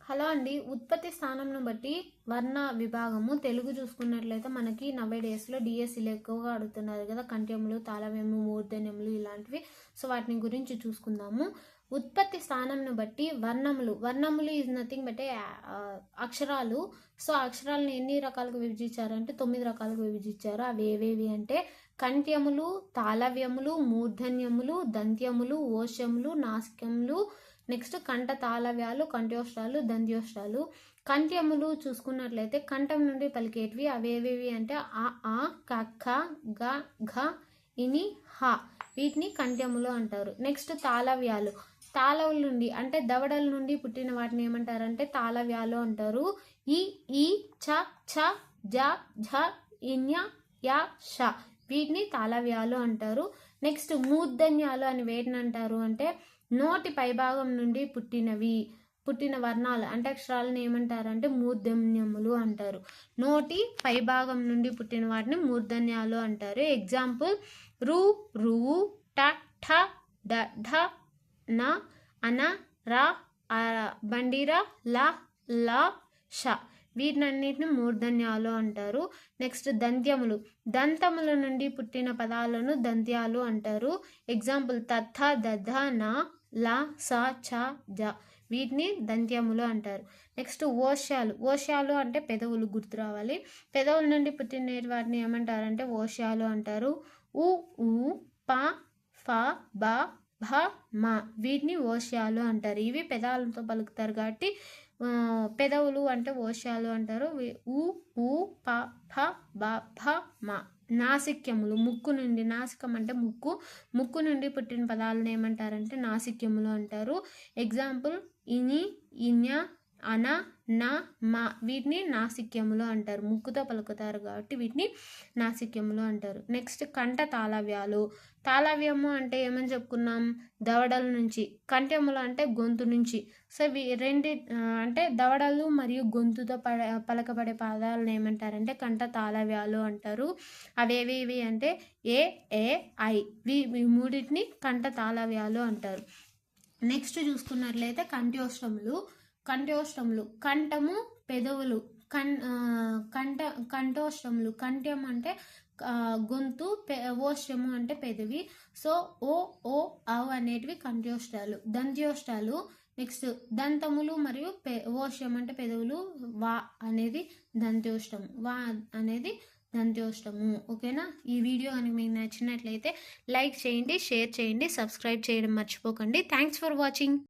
Hello అండి. ఉత్పత్తి స్థానంను బట్టి వర్ణ విభాగము తెలుగు చూసుకున్నట్లయితే మనకి నవ్వే డేస్లో డిఎస్సీలు ఎక్కువగా అడుగుతున్నారు కదా, కంఠ్యములు, తాళవ్యము, మూర్ధన్యములు ఇలాంటివి. సో వాటిని గురించి చూసుకుందాము. ఉత్పత్తి స్థానంను బట్టి వర్ణములు ఈజ్ నథింగ్ బట్ అక్షరాలు. సో అక్షరాలను ఎన్ని రకాలుగా విభజించారంటే 9 రకాలుగా విభజించారు. అవి ఏవేవి అంటే కంఠ్యములు, తాళవ్యములు, మూర్ధన్యములు, దంత్యములు, ఓష్యములు, నాసికములు, నెక్స్ట్ కంఠ తాళవ్యాలు, కంఠ్యోష్ట్రాలు, దంత్యోష్ట్రాలు. కంఠ్యములు చూసుకున్నట్లయితే కంఠం నుండి పలికేటివి అవేవేవి అంటే ఆ క ఖ గ ఘ ఇని హ, వీటిని కంఠ్యములు అంటారు. నెక్స్ట్ తాళవ్యాలు, తాళవుల నుండి అంటే దవడల నుండి పుట్టిన వాటిని ఏమంటారంటే తాళవ్యాలు అంటారు. ఈ చ ఛ జ ఝ ఇన్య య ష, వీటిని తాళవ్యాలు అంటారు. నెక్స్ట్ మూర్ధన్యాలు అని వేటిని అంటారు అంటే నోటి పైభాగం నుండి పుట్టిన వర్ణాలు అంటే అక్షరాలను ఏమంటారంటే మూర్ధన్యములు అంటారు. నోటి పైభాగం నుండి పుట్టిన వాటిని మూర్ధన్యాలు అంటారు. ఎగ్జాంపుల్ రు, రువు, ట, ఠ, డ, ఢ, న, అన, ర, బండిర, ల, ల, ష, వీటినన్నిటిని మూర్ధన్యాలు అంటారు. నెక్స్ట్ దంత్యములు, దంతముల నుండి పుట్టిన పదాలను దంత్యాలు అంటారు. ఎగ్జాంపుల్ తథ, దధ, న, ల, స, చ, జ, వీటిని దంత్యములు అంటారు. నెక్స్ట్ ఓష్యాలు అంటే పెదవులు గుర్తు రావాలి. పెదవుల నుండి పుట్టిన వాటిని ఏమంటారంటే ఓష్యాలు అంటారు. ఉ, ప, ఫ, బ, భ, మ, వీటిని ఓష్యాలు అంటారు. ఇవి పెదాలతో పలుకుతారు కాబట్టి పెదవులు అంటే ఓష్యాలు అంటారు. ఉ, ప, ఫ, బ, భ, మ. నాసిక్యములు, ముక్కు నుండి, నాసికం అంటే ముక్కు నుండి పుట్టిన పదాలను ఏమంటారంటే నాసిక్యములు అంటారు. ఎగ్జాంపుల్ ఇని, ఇన్య, అన, న, మ, వీటిని నాసిక్యములు అంటారు. ముక్కుతో పలుకుతారు కాబట్టి వీటిని నాసిక్యములు అంటారు. నెక్స్ట్ కంఠ తాళవ్యాలు, తాళవ్యము అంటే ఏమని చెప్పుకున్నాం, దవడల నుంచి. కంఠ్యములు అంటే గొంతు నుంచి. సో అంటే దవడలు మరియు గొంతుతో పలకబడే పదాలను ఏమంటారంటే కంఠ తాళవ్యాలు అంటారు. అవేవి అంటే ఏ ఐ, మూడింటిని కంఠ తాళవ్యాలు అంటారు. నెక్స్ట్ చూసుకున్నట్లయితే కంఠ్యోష్ట్రములు కంఠము, పెదవులు, కంఠోష్ట్రములు, కంఠ్యం అంటే గొంతు, ఓష్ట్రము అంటే పెదవి. సో ఓ అవ్ అనేటివి కంఠ్యోష్ట్రాలు. దంత్యోష్ట్రాలు నెక్స్ట్ దంతములు మరియు ఓష్యం అంటే పెదవులు, వా అనేది దంత్యోష్ట్రము, వా అనేది దంత్యోష్ట్రము. ఓకేనా? ఈ వీడియో కనుక మీకు నచ్చినట్లయితే లైక్ చేయండి, షేర్ చేయండి, సబ్స్క్రైబ్ చేయడం మర్చిపోకండి. Thanks for watching.